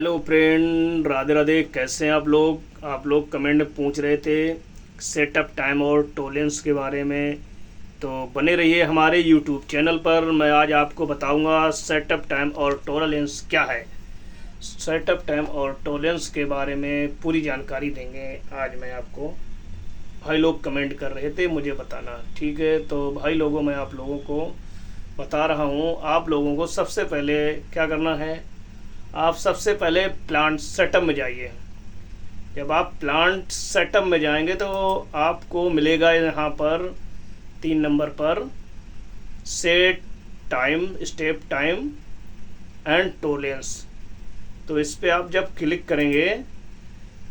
Hello friend, Radhe Radhe. कैसे हैं आप लोग कमेंट में पूछ रहे थे सेटअप टाइम और टोलेंस के बारे में। तो बने रहिए हमारे यूट्यूब चैनल पर। मैं आज आपको बताऊंगा सेटअप टाइम और टोलेंस क्या है। सेटअप टाइम और टोलेंस के बारे में पूरी जानकारी देंगे आज मैं आपको। भाई लोग कमेंट कर रहे थे मुझे बताना, ठीक है। तो भाई लोगों, मैं आप लोगों को बता रहा हूँ। आप लोगों को सबसे पहले क्या करना है, आप सबसे पहले प्लांट सेटअप में जाइए। जब आप प्लांट सेटअप में जाएंगे तो आपको मिलेगा यहाँ पर 3 नंबर पर set time, step time and tolerance. तो इस पर आप जब क्लिक करेंगे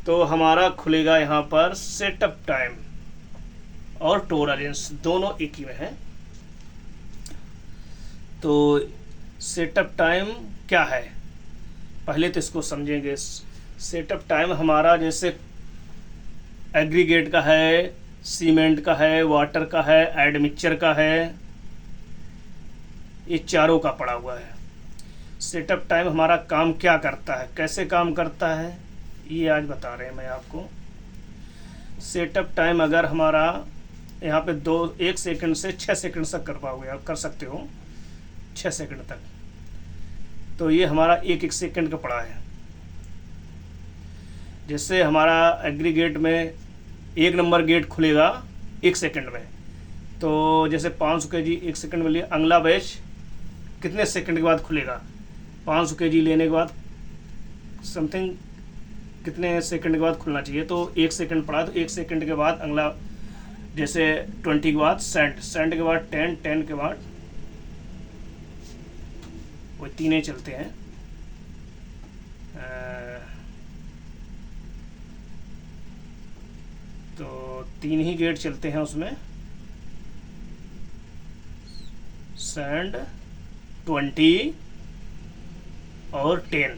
तो हमारा खुलेगा यहाँ पर सेटअप टाइम और टोलेंस, दोनों एक ही में है। तो सेटअप टाइम क्या है, पहले तो इसको समझेंगे। सेटअप टाइम हमारा जैसे एग्रीगेट का है, सीमेंट का है, वाटर का है, एडमिक्सचर का है, ये चारों का पड़ा हुआ है। सेटअप टाइम हमारा काम क्या करता है, कैसे काम करता है, ये आज बता रहे हैं मैं आपको। सेटअप टाइम अगर हमारा यहाँ पे 1 सेकंड से 6 सेकंड तक कर पाओगे, आप कर सकते हो 6 सेकंड तक। तो ये हमारा 1-1 सेकंड का पड़ा है। जैसे हमारा एग्रीगेट में 1 नंबर गेट खुलेगा 1 सेकंड में, तो जैसे 500 kg 1 सेकंड में लिए, अगला बैच कितने सेकंड के बाद खुलेगा, 500 kg लेने के बाद समथिंग कितने सेकंड के बाद खुलना चाहिए। तो 1 सेकंड पड़ा, तो 1 सेकंड के बाद अगला, जैसे 20 के बाद सेंड के बाद 10 के बाद वो तीन चलते हैं। तो 3 ही गेट चलते हैं उसमें, सेंड 20 और 10।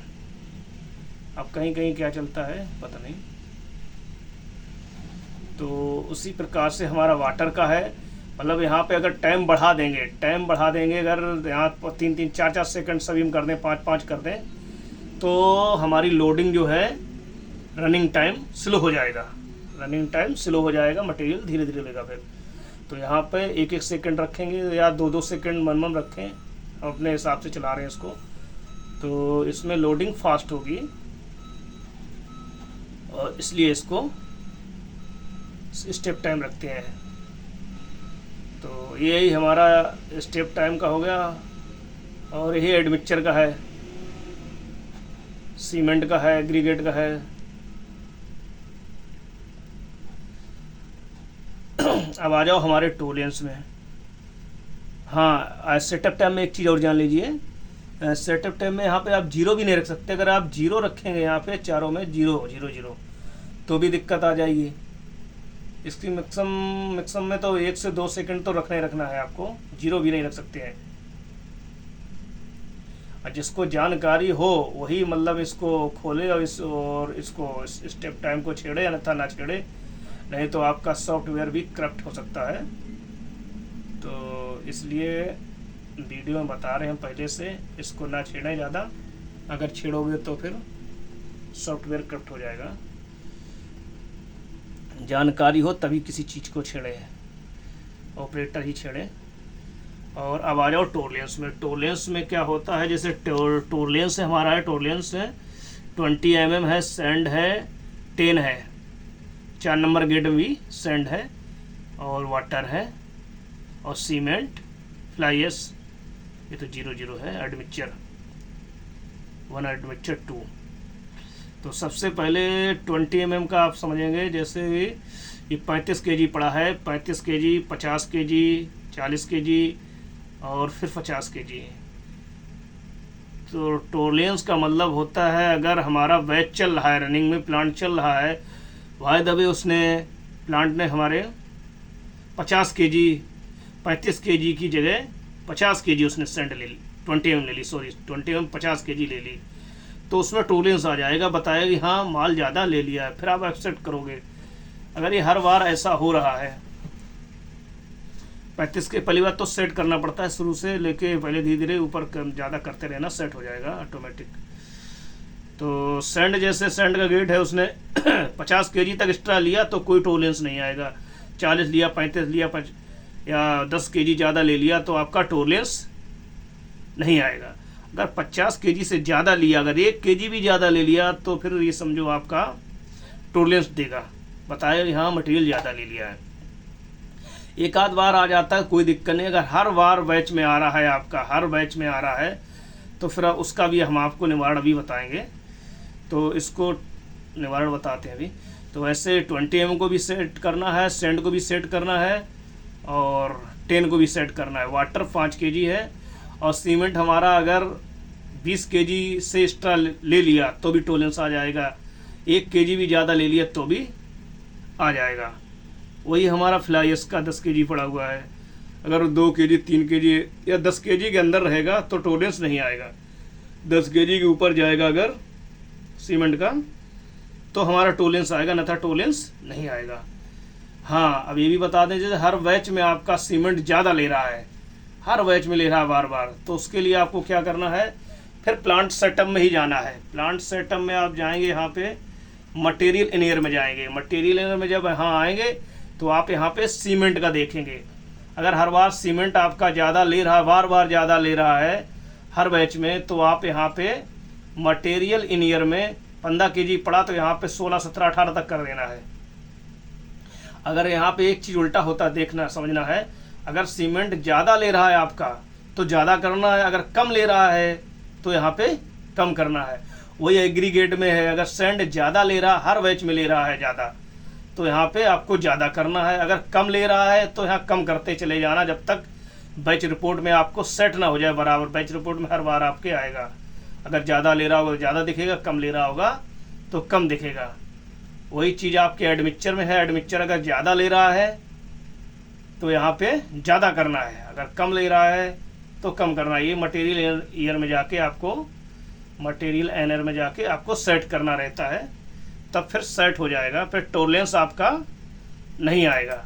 अब कहीं कहीं क्या चलता है पता नहीं। तो उसी प्रकार से हमारा वाटर का है। मतलब यहाँ पे अगर टाइम बढ़ा देंगे, अगर यहाँ 3-3, 4-4 सेकंड सभी में कर दें, 5-5 कर दें, तो हमारी लोडिंग जो है, रनिंग टाइम स्लो हो जाएगा। मटेरियल धीरे धीरे लेगा फिर। तो यहाँ पे 1-1 सेकंड रखेंगे या 2-2 सेकंड मन रखें, अपने हिसाब से चला रहे हैं इसको। तो इसमें लोडिंग फास्ट होगी और इसलिए इसको स्टेप टाइम रखते हैं। तो यही हमारा स्टेप टाइम का हो गया। और यही एडमिक्सचर का है, सीमेंट का है, एग्रीगेट का है। अब आ जाओ हमारे टोलेंस में। हाँ, सेटअप टाइम में एक चीज़ और जान लीजिए। सेटअप टाइम में यहाँ पे आप जीरो भी नहीं रख सकते। अगर आप जीरो रखेंगे यहाँ पे चारों में 0 तो भी दिक्कत आ जाएगी। इसकी मैक्सिमम में तो 1 से 2 सेकंड तो रखना है आपको, जीरो भी नहीं रख सकते हैं। और जिसको जानकारी हो वही मतलब इसको खोले और इसको स्टेप टाइम को छेड़े, अन्यथा ना छेड़े, नहीं तो आपका सॉफ्टवेयर भी करप्ट हो सकता है। तो इसलिए वीडियो में बता रहे हैं पहले से, इसको ना छेड़ें ज़्यादा। अगर छेड़ोगे तो फिर सॉफ्टवेयर करप्ट हो जाएगा। जानकारी हो तभी किसी चीज़ को छेड़े, ऑपरेटर ही छेड़े। और अब आ जाओ टोलेंस में। टोलेंस में क्या होता है, जैसे टोलेंस हमारा है, टोलेंस है 20 mm है, सेंड है 10 है, 4 नंबर गेट में भी सेंड है, और वाटर है, और सीमेंट फ्लाईएस, ये तो 0 है, एडमिक्सचर 1, एडमिक्सचर 2। तो सबसे पहले 20 mm का आप समझेंगे। जैसे ये 35 kg पड़ा है, 35 kg, 50 kg, 40 kg और फिर 50 kg। तो टोलेंस का मतलब होता है, अगर हमारा बैच चल रहा है, रनिंग में प्लांट चल रहा है, वायद अभी उसने प्लांट ने हमारे 50 kg, 35 kg की जगह 50 kg उसने सेंड ले ली, 20 mm ले ली, 20 mm 50 kg ले ली, तो उसमें टोलेंस आ जाएगा, बताएगा कि हाँ माल ज़्यादा ले लिया है, फिर आप एक्सेप्ट करोगे। अगर ये हर बार ऐसा हो रहा है, 35 के पहली बात तो सेट करना पड़ता है शुरू से लेके, पहले धीरे धीरे ऊपर ज़्यादा करते रहना, सेट हो जाएगा ऑटोमेटिक। तो सैंड, जैसे सैंड का गेट है उसने 50 केजी तक एक्स्ट्रा लिया तो कोई टोलेंस नहीं आएगा। 40 लिया, 35 लिया, या 10 केजी ज़्यादा ले लिया तो आपका टोलेंस नहीं आएगा। अगर 50 केजी से ज़्यादा लिया, अगर 1 केजी भी ज़्यादा ले लिया तो फिर ये समझो आपका टोलेंस देगा, बताया यहाँ मटेरियल ज़्यादा ले लिया है। एक आध बार आ जाता है कोई दिक्कत नहीं, अगर हर बार बैच में आ रहा है आपका, हर बैच में आ रहा है तो फिर उसका भी हम आपको निवारण अभी बताएंगे। तो इसको निवारण बताते हैं अभी। तो ऐसे 20 mm को भी सेट करना है, सैंड को भी सेट करना है और 10 को भी सेट करना है। वाटर 5 केजी है और सीमेंट हमारा अगर 20 केजी से एक्स्ट्रा ले लिया तो भी टोलेंस आ जाएगा, 1 केजी भी ज़्यादा ले लिया तो भी आ जाएगा। वही हमारा फ्लाई इसका 10 केजी पड़ा हुआ है, अगर 2 केजी 3 केजी या 10 केजी के अंदर रहेगा तो टोलेंस नहीं आएगा। 10 केजी के ऊपर जाएगा अगर सीमेंट का तो हमारा टोलेंस आएगा, न था टोलेंस नहीं आएगा। हाँ, अब ये भी बता दें, जैसे हर बैच में आपका सीमेंट ज़्यादा ले रहा है, हर बैच में ले रहा है बार बार, तो उसके लिए आपको क्या करना है, फिर प्लांट सेटअप में ही जाना है। प्लांट सेटअप में आप जाएंगे, यहाँ पे मटेरियल इनियर में जाएंगे। मटेरियल इनियर में जब यहाँ आएंगे तो आप यहाँ पे सीमेंट का देखेंगे। अगर हर बार सीमेंट आपका ज़्यादा ले रहा है, बार बार ज़्यादा ले रहा है हर बैच में, तो आप यहाँ पे मटेरियल इनियर में 15 केजी पड़ा तो यहाँ पे 16, 17, 18 तक कर देना है। अगर यहाँ पे एक चीज़ उल्टा होता देखना समझना है, अगर सीमेंट ज़्यादा ले रहा है आपका तो ज़्यादा करना है, अगर कम ले रहा है तो यहाँ पे कम करना है। वही एग्रीगेट में है, अगर सैंड ज़्यादा ले रहा, हर बैच में ले रहा है ज़्यादा, तो यहाँ पे आपको ज़्यादा करना है। अगर कम ले रहा है तो यहाँ कम करते चले जाना जब तक बैच रिपोर्ट में आपको सेट ना हो जाए बराबर। बैच रिपोर्ट में हर बार आपके आएगा, अगर ज़्यादा ले रहा होगा ज़्यादा दिखेगा, कम ले रहा होगा तो कम दिखेगा। वही चीज़ आपके एडमिक्चर में है, एडमिक्चर अगर ज़्यादा ले रहा है तो यहाँ पे ज़्यादा करना है, अगर कम ले रहा है तो कम करना है। ये मटेरियल ईयर में जाके आपको, मटेरियल एनर में जाके आपको सेट करना रहता है, तब फिर सेट हो जाएगा, फिर टोलेंस आपका नहीं आएगा।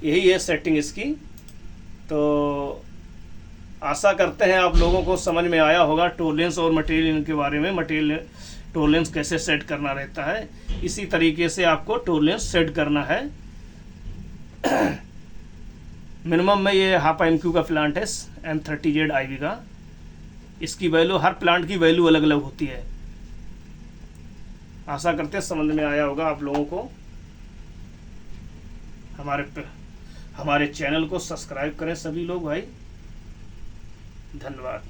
यही है सेटिंग इसकी। तो आशा करते हैं आप लोगों को समझ में आया होगा टोलेंस और मटेरियल के बारे में। मटेरियल टोलेंस कैसे सेट करना रहता है, इसी तरीके से आपको टोलेंस सेट करना है। मिनिमम में ये हाफ IMQ का प्लांट है M30Z IV का। इसकी वैल्यू, हर प्लांट की वैल्यू अलग अलग होती है। आशा करते हैं समझ में आया होगा आप लोगों को। हमारे चैनल को सब्सक्राइब करें सभी लोग भाई। धन्यवाद।